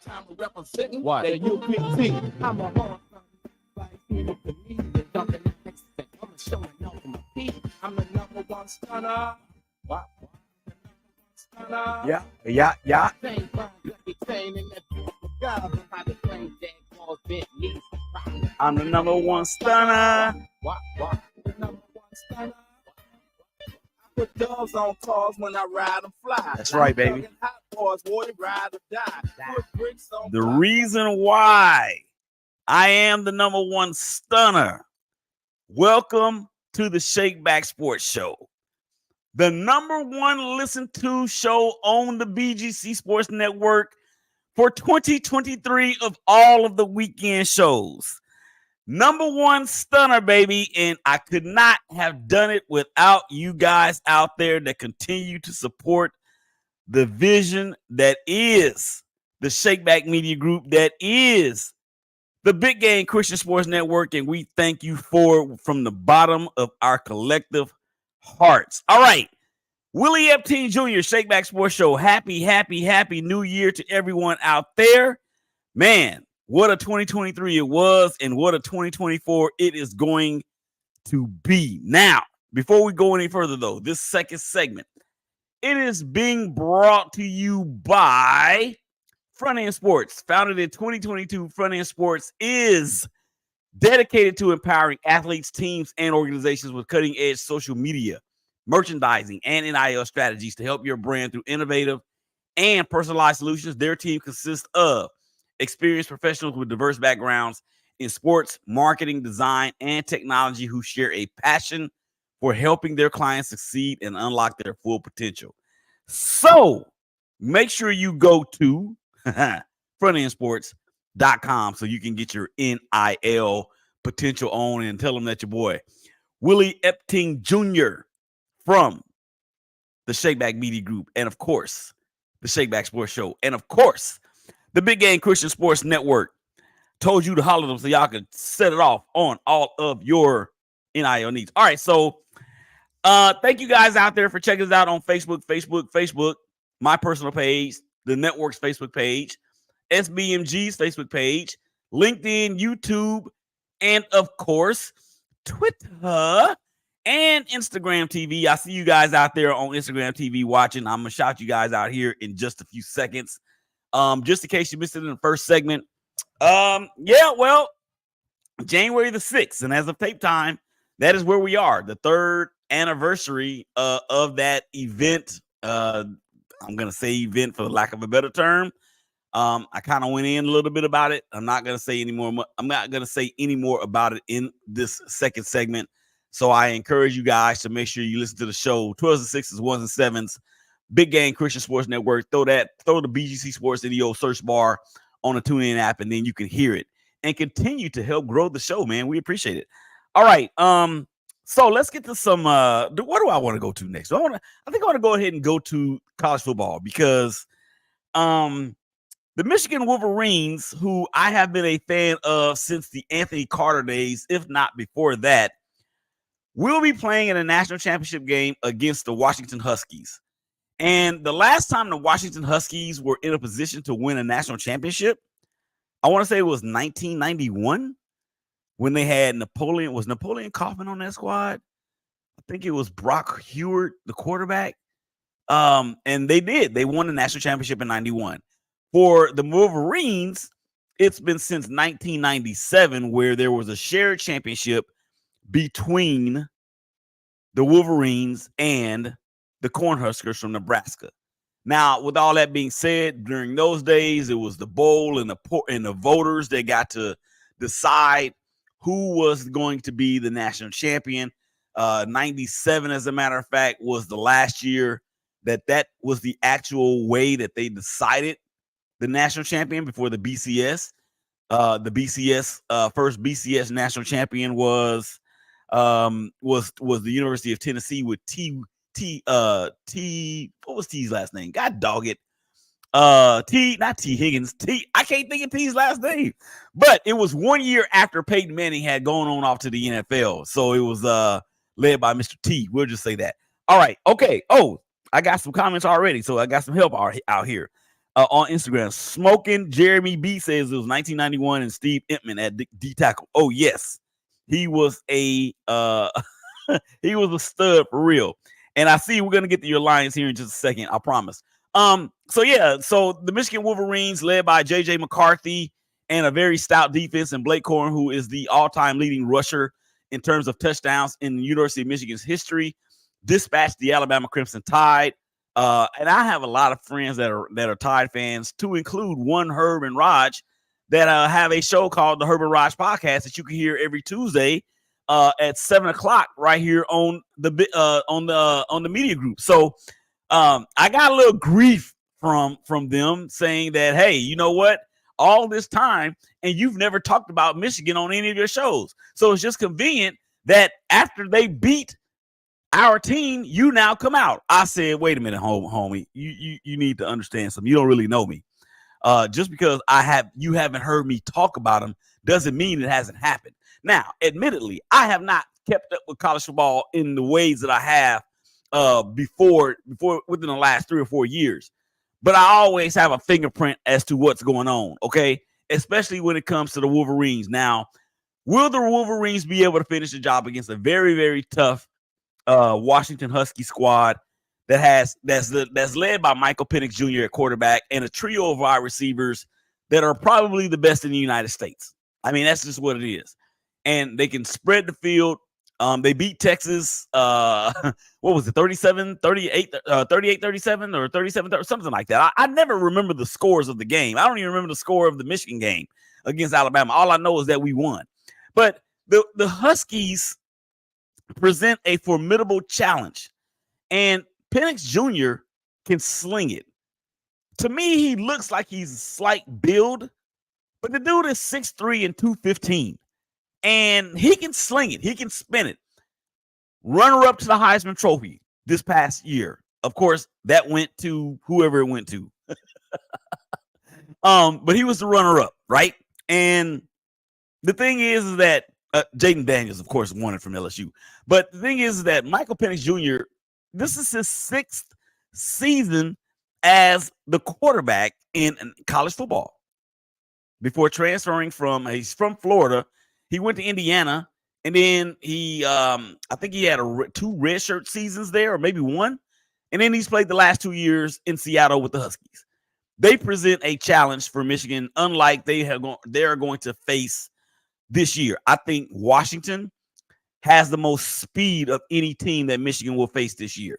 Time to representing What? the UPT. I'm a horse. I'm the number one stunner. What? Yeah, yeah, yeah. I'm the number one stunner. What? The number one stunner. I put doves on cars when I ride and fly. That's right, baby. Hot boys, boy, ride or die. Put bricks on The reason why I am the number one stunner. Welcome to the ShakeBack Sports Show, the number one listened to show on the BGC Sports Network for 2023 of all of the weekend shows. Number one stunner, baby. And I could not have done it without you guys out there that continue to support the vision that is the ShakeBack Media Group, that is the Big Game Christian Sports Network. And we thank you for it from the bottom of our collective hearts. All right. Willie Epting Jr., ShakeBack Sports Show. Happy New Year to everyone out there. Man, what a 2023 it was, and what a 2024 it is going to be. Now, before we go any further, though, this second segment, it is being brought to you by Front End Sports. Founded in 2022, Front End Sports is dedicated to empowering athletes, teams, and organizations with cutting-edge social media, merchandising, and NIL strategies to help your brand through innovative and personalized solutions. Their team consists of experienced professionals with diverse backgrounds in sports, marketing, design, and technology who share a passion for helping their clients succeed and unlock their full potential. So make sure you go to frontendsports.com so you can get your NIL potential on, and tell them that your boy Willie Epting Jr. from the ShakeBack Media Group, and of course, the ShakeBack Sports Show, and of course, the Big Game Christian Sports Network told you to holler them so y'all could set it off on all of your NIL needs. All right, so thank you guys out there for checking us out on Facebook, my personal page, the network's Facebook page, SBMG's Facebook page, LinkedIn, YouTube, and of course, Twitter and Instagram TV. I see you guys out there on Instagram TV watching. I'm gonna shout you guys out here in just a few seconds. Just in case you missed it in the first segment. Well, January the 6th, and as of tape time, that is where we are. The third anniversary of that event. I'm gonna say event for lack of a better term. I kind of went in a little bit about it. I'm not gonna say any more about it in this second segment. So I encourage you guys to make sure you listen to the show. 12s and 6s, 1s and 7s. Big Game Christian Sports Network. Throw the BGC Sports in the old search bar on the TuneIn app, and then you can hear it and continue to help grow the show, man. We appreciate it. All right. So let's get to some what do I want to go to next? I think I want to go ahead and go to college football, because the Michigan Wolverines, who I have been a fan of since the Anthony Carter days, if not before that, will be playing in a national championship game against the Washington Huskies. And the last time the Washington Huskies were in a position to win a national championship, I want to say it was 1991, when they had Napoleon. Was Napoleon Kaufman on that squad? I think it was Brock Hewart, the quarterback. And they did. They won the national championship in 91. For the Wolverines, it's been since 1997 where there was a shared championship between the Wolverines and the Cornhuskers from Nebraska. Now, with all that being said, during those days, it was the bowl and the voters that got to decide who was going to be the national champion. 97, as a matter of fact, was the last year that was the actual way that they decided the national champion before the BCS. The first BCS national champion was the University of Tennessee with what was T's last name? God dog it. Not T Higgins. I can't think of T's last name. But it was 1 year after Peyton Manning had gone on off to the NFL. So it was led by Mr. T. We'll just say that. All right. Okay. Oh, I got some comments already. So I got some help out here. on Instagram. Smoking Jeremy B says it was 1991 and Steve Entman at D tackle. Oh yes, he was a he was a stud for real. And I see we're gonna get to your Lions here in just a second. I promise. So the Michigan Wolverines, led by J.J. McCarthy and a very stout defense, and Blake Corum, who is the all-time leading rusher in terms of touchdowns in the University of Michigan's history, dispatched the Alabama Crimson Tide. And I have a lot of friends that are Tide fans, to include one Herb and Raj, that have a show called the Herb and Raj Podcast that you can hear every Tuesday at 7:00 right here on the media group. So I got a little grief from them saying that, hey, you know what? All this time and you've never talked about Michigan on any of your shows. So it's just convenient that after they beat our team, you now come out. I said, wait a minute, homie. You need to understand something. You don't really know me. Just because you haven't heard me talk about them doesn't mean it hasn't happened. Now, admittedly, I have not kept up with college football in the ways that I have before within the last 3 or 4 years. But I always have a fingerprint as to what's going on, okay? Especially when it comes to the Wolverines. Now, will the Wolverines be able to finish the job against a very, very tough Washington Husky squad that's led by Michael Penix Jr. at quarterback and a trio of wide receivers that are probably the best in the United States? I mean, that's just what it is. And they can spread the field. They beat Texas, what was it, 38-37 or 37, something like that. I never remember the scores of the game. I don't even remember the score of the Michigan game against Alabama. All I know is that we won. But the Huskies present a formidable challenge, and Penix Jr. can sling it. To me, he looks like he's a slight build, but the dude is 6'3" and 215. And he can sling it. He can spin it. Runner-up to the Heisman Trophy this past year. Of course, that went to whoever it went to. But he was the runner-up, right? And the thing is that Jaden Daniels, of course, won it from LSU. But the thing is that Michael Penix Jr., this is his 6th season as the quarterback in college football. Before transferring he's from Florida. He went to Indiana, and then I think he had 2 redshirt seasons there, or maybe 1. And then he's played the last 2 years in Seattle with the Huskies. They present a challenge for Michigan, unlike they are going to face this year. I think Washington has the most speed of any team that Michigan will face this year.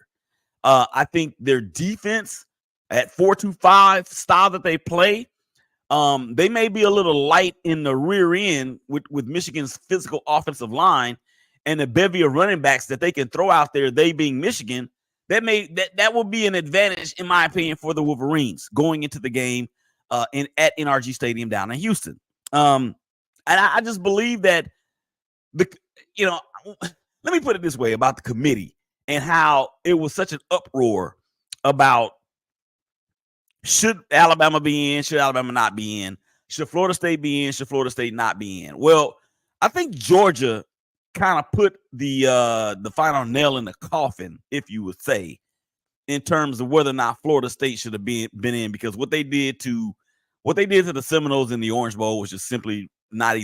I think their defense at 4-2-5 style that they play, they may be a little light in the rear end with Michigan's physical offensive line and the bevy of running backs that they can throw out there, they being Michigan. That will be an advantage, in my opinion, for the Wolverines going into the game at NRG Stadium down in Houston. And I just believe that let me put it this way about the committee and how it was such an uproar about, should Alabama be in? Should Alabama not be in? Should Florida State be in? Should Florida State not be in? Well, I think Georgia kind of put the final nail in the coffin, if you would say, in terms of whether or not Florida State should have been in, because what they did to the Seminoles in the Orange Bowl was just simply not.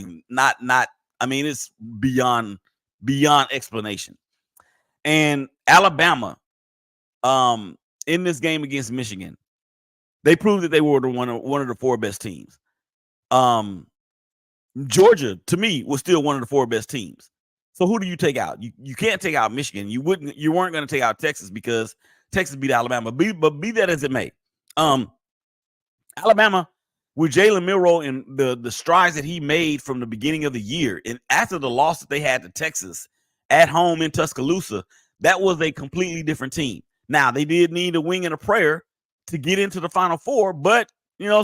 I mean, it's beyond explanation. And Alabama, in this game against Michigan, they proved that they were one of the 4 best teams. Georgia, to me, was still one of the 4 best teams. So who do you take out? You can't take out Michigan. You weren't going to take out Texas because Texas beat Alabama. But be that as it may, Alabama, with Jalen Milroe and the strides that he made from the beginning of the year, and after the loss that they had to Texas at home in Tuscaloosa, that was a completely different team. Now, they did need a wing and a prayer to get into the Final Four, but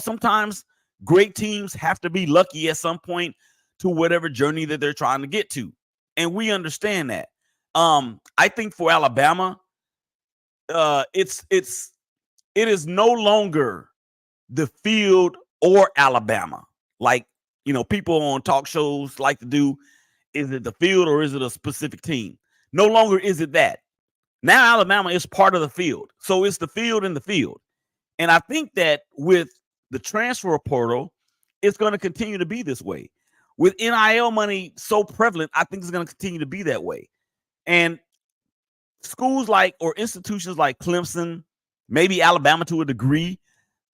sometimes great teams have to be lucky at some point to whatever journey that they're trying to get to, and we understand that. I think for Alabama, it is no longer the field or Alabama, like people on talk shows like to do. Is it the field or is it a specific team? No longer is it that. Now Alabama is part of the field, so it's the field and the field. And I think that with the transfer portal, it's going to continue to be this way. With NIL money so prevalent, I think it's going to continue to be that way. And schools like, or institutions like Clemson, maybe Alabama to a degree,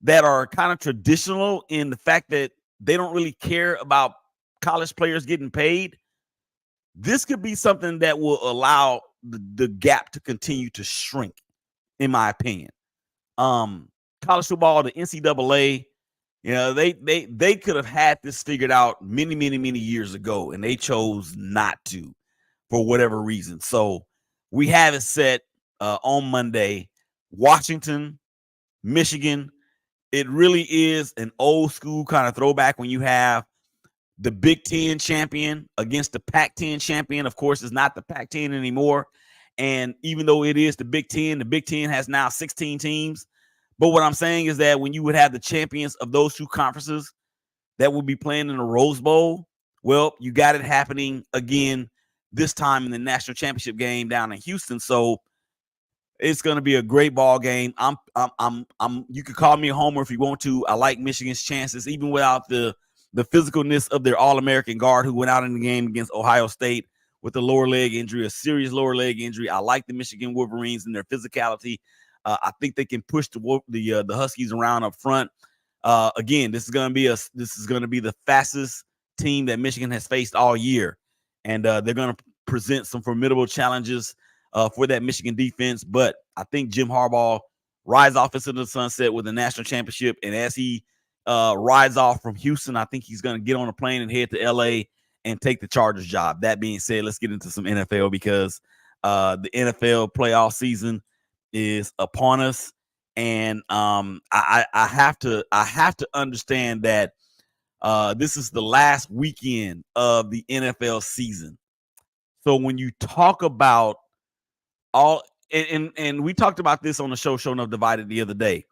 that are kind of traditional in the fact that they don't really care about college players getting paid, this could be something that will allow the gap to continue to shrink, in my opinion. College football, the NCAA, they could have had this figured out many, many, many years ago, and they chose not to for whatever reason. So we have it set on Monday. Washington, Michigan. It really is an old school kind of throwback when you have the Big Ten champion against the Pac-10 champion. Of course, it's not the Pac-10 anymore. And even though it is the Big Ten has now 16 teams. But what I'm saying is that when you would have the champions of those two conferences that would be playing in the Rose Bowl, well, you got it happening again this time in the national championship game down in Houston. So it's going to be a great ball game. You could call me a homer if you want to. I like Michigan's chances, even without the physicalness of their All-American guard who went out in the game against Ohio State with a lower leg injury, a serious lower leg injury. I like the Michigan Wolverines and their physicality. I think they can push the Huskies around up front. Again, this is going to be the fastest team that Michigan has faced all year, and they're going to present some formidable challenges for that Michigan defense. But I think Jim Harbaugh rides off into the sunset with the national championship, and as he rides off from Houston, I think he's going to get on a plane and head to LA and take the Chargers job. That being said, let's get into some NFL because the NFL playoff season is upon us, and I have to understand that this is the last weekend of the NFL season. So when you talk about all, and we talked about this on the show Enough Divided the other day.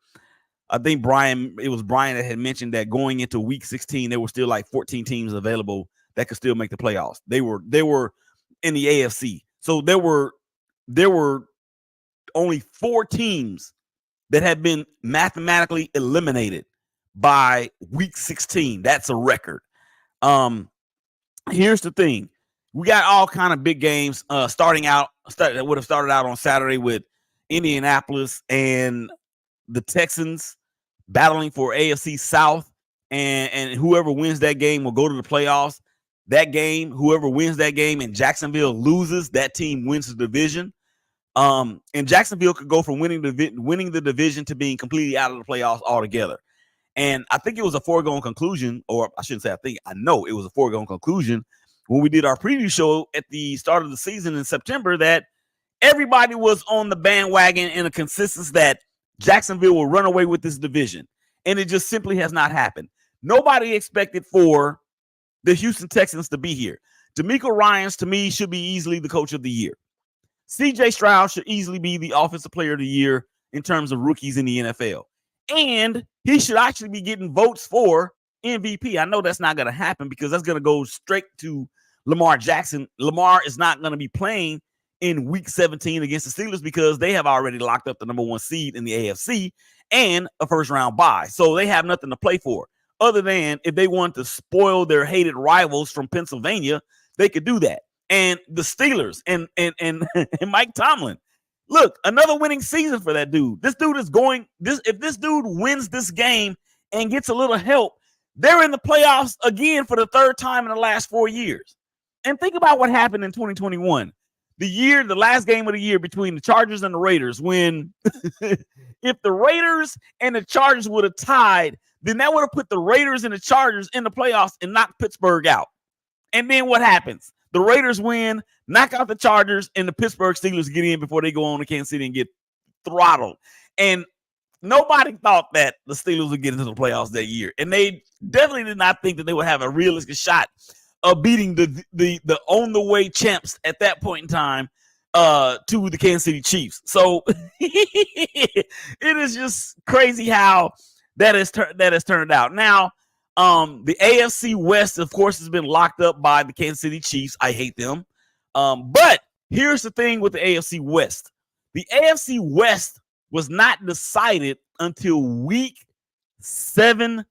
I think it was Brian that had mentioned that going into week 16, there were still like 14 teams available that could still make the playoffs. They were in the AFC. So there were only 4 teams that had been mathematically eliminated by week 16. That's a record. Here's the thing. We got all kind of big games that would have started out on Saturday with Indianapolis and the Texans battling for AFC South, and whoever wins that game will go to the playoffs. That game, whoever wins that game and Jacksonville loses, that team wins the division. And Jacksonville could go from winning the division to being completely out of the playoffs altogether. And I think it was a foregone conclusion, or I shouldn't say I know it was a foregone conclusion when we did our preview show at the start of the season in September that everybody was on the bandwagon in a consensus that Jacksonville will run away with this division. And it just simply has not happened. Nobody expected for the Houston Texans to be here. DeMeco Ryans, to me, should be easily the coach of the year. CJ Stroud should easily be the offensive player of the year in terms of rookies in the NFL. And he should actually be getting votes for MVP. I know that's not going to happen because that's going to go straight to Lamar Jackson. Lamar is not going to be playing in week 17 against the Steelers because they have already locked up the number 1 seed in the AFC and a first round bye. So they have nothing to play for other than if they want to spoil their hated rivals from Pennsylvania, they could do that. And the Steelers and Mike Tomlin, look, another winning season for that dude. This dude is if this dude wins this game and gets a little help, they're in the playoffs again for the 3rd time in the last 4 years. And think about what happened in 2021. The last game of the year between the Chargers and the Raiders, when if the Raiders and the Chargers would have tied, then that would have put the Raiders and the Chargers in the playoffs and knocked Pittsburgh out. And then what happens? The Raiders win, knock out the Chargers, and the Pittsburgh Steelers get in before they go on to Kansas City and get throttled. And nobody thought that the Steelers would get into the playoffs that year. And they definitely did not think that they would have a realistic shot of beating the on the way champs at that point in time to the Kansas City Chiefs. So it is just crazy how that has turned out. Now, the AFC West, of course, has been locked up by the Kansas City Chiefs. I hate them. But here's the thing with the AFC West. The AFC West was not decided until week 17.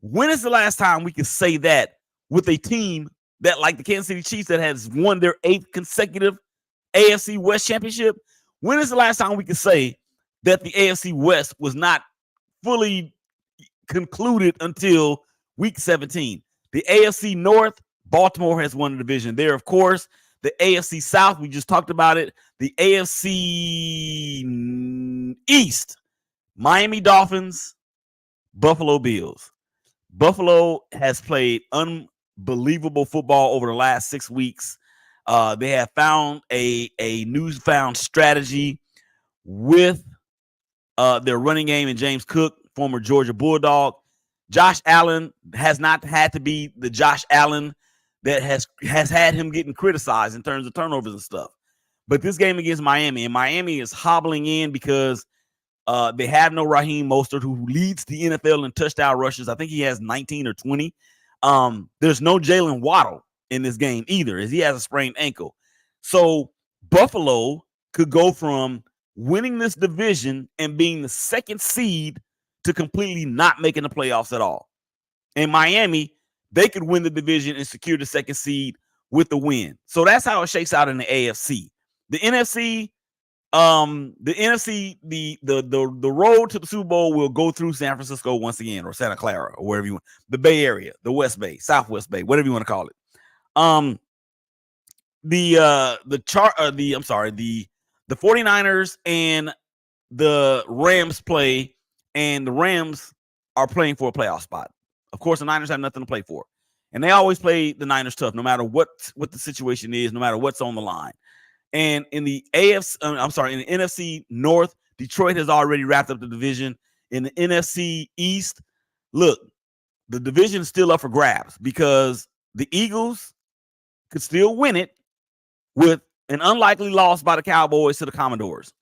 When is the last time we could say that with a team that, like the Kansas City Chiefs, that has won their 8th consecutive AFC West championship? When is the last time we could say that the AFC West was not fully concluded until week 17? The AFC North, Baltimore has won the division there, of course. The AFC South, we just talked about it. The AFC East, Miami Dolphins, Buffalo Bills. Buffalo has played unbelievable football over the last 6 weeks. They have found a newfound strategy with their running game in James Cook, former Georgia Bulldog. Josh Allen has not had to be the Josh Allen that has had him getting criticized in terms of turnovers and stuff. But this game against Miami, and Miami is hobbling in because they have no Raheem Mostert, who leads the NFL in touchdown rushes. I think he has 19 or 20. There's no Jalen Waddle in this game either, as he has a sprained ankle. So Buffalo could go from winning this division and being the 2nd seed to completely not making the playoffs at all. In Miami, they could win the division and secure the 2nd seed with the win. So that's how it shakes out in the AFC. The NFC, the road to the Super Bowl will go through San Francisco once again, or Santa Clara, or wherever you want. The Bay Area, the West Bay, Southwest Bay, whatever you want to call it. The 49ers and the Rams play, and the Rams are playing for a playoff spot. Of course, the Niners have nothing to play for, and they always play the Niners tough, no matter what the situation is, no matter what's on the line. And in the in the NFC North, Detroit has already wrapped up the division. In the NFC East, look, the division is still up for grabs because the Eagles could still win it with an unlikely loss by the Cowboys to the Commanders.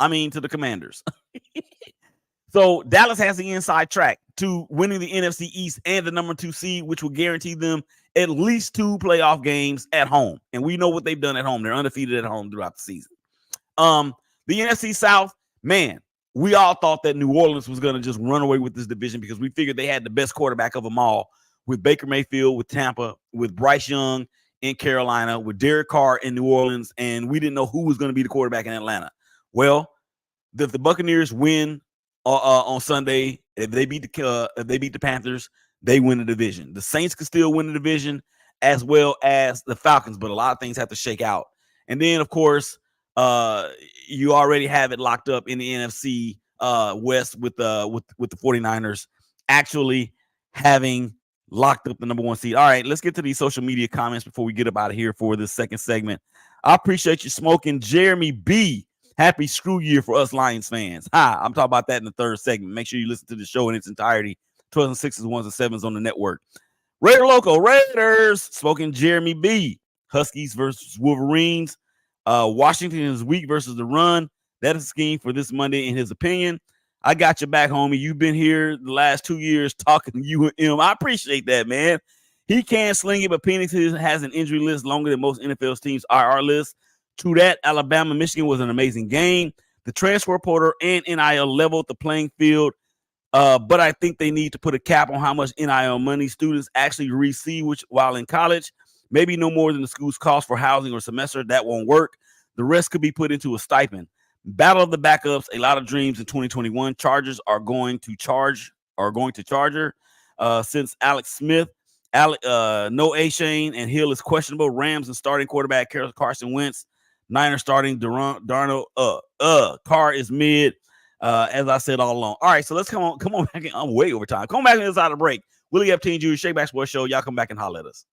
So Dallas has the inside track to winning the NFC East and the number 2 seed, which will guarantee them at least 2 playoff games at home. And we know what they've done at home. They're undefeated at home throughout the season. The NFC South, man, we all thought that New Orleans was going to just run away with this division because we figured they had the best quarterback of them all, with Baker Mayfield, with Tampa, with Bryce Young in Carolina, with Derek Carr in New Orleans, and we didn't know who was going to be the quarterback in Atlanta. Well, if the Buccaneers win on Sunday, if they beat the Panthers, they win the division. The Saints could still win the division, as well as the Falcons, but a lot of things have to shake out. And then, of course, you already have it locked up in the NFC West with the 49ers actually having locked up the number 1 seed. All right, let's get to these social media comments before we get up out of here for this second segment. I appreciate you smoking. Jeremy B. Happy screw year for us Lions fans. I'm talking about that in the third segment. Make sure you listen to the show in its entirety. 12s and 6s, 1s and 7s on the network. Raider Loco, Raiders, smoking Jeremy B. Huskies versus Wolverines. Washington is weak versus the run. That is a scheme for this Monday, in his opinion. I got your back, homie. You've been here the last 2 years talking to you and him. I appreciate that, man. He can sling it, but Penix has an injury list longer than most NFL teams' IR list. True that, Alabama, Michigan was an amazing game. The transfer portal and NIL leveled the playing field, but I think they need to put a cap on how much NIL money students actually receive while in college. Maybe no more than the school's cost for housing or semester. That won't work. The rest could be put into a stipend. Battle of the backups, a lot of dreams in 2021. Chargers are going to Charger. Since Alex Smith, no A-Shane, and Hill is questionable. Rams and starting quarterback Carson Wentz. Niners starting Darnold. Carr is mid, as I said all along. All right, so let's come on back. I'm way over time. Come on back on the other side of the break. Willie Epting, ShakeBack Sports Show. Y'all come back and holler at us.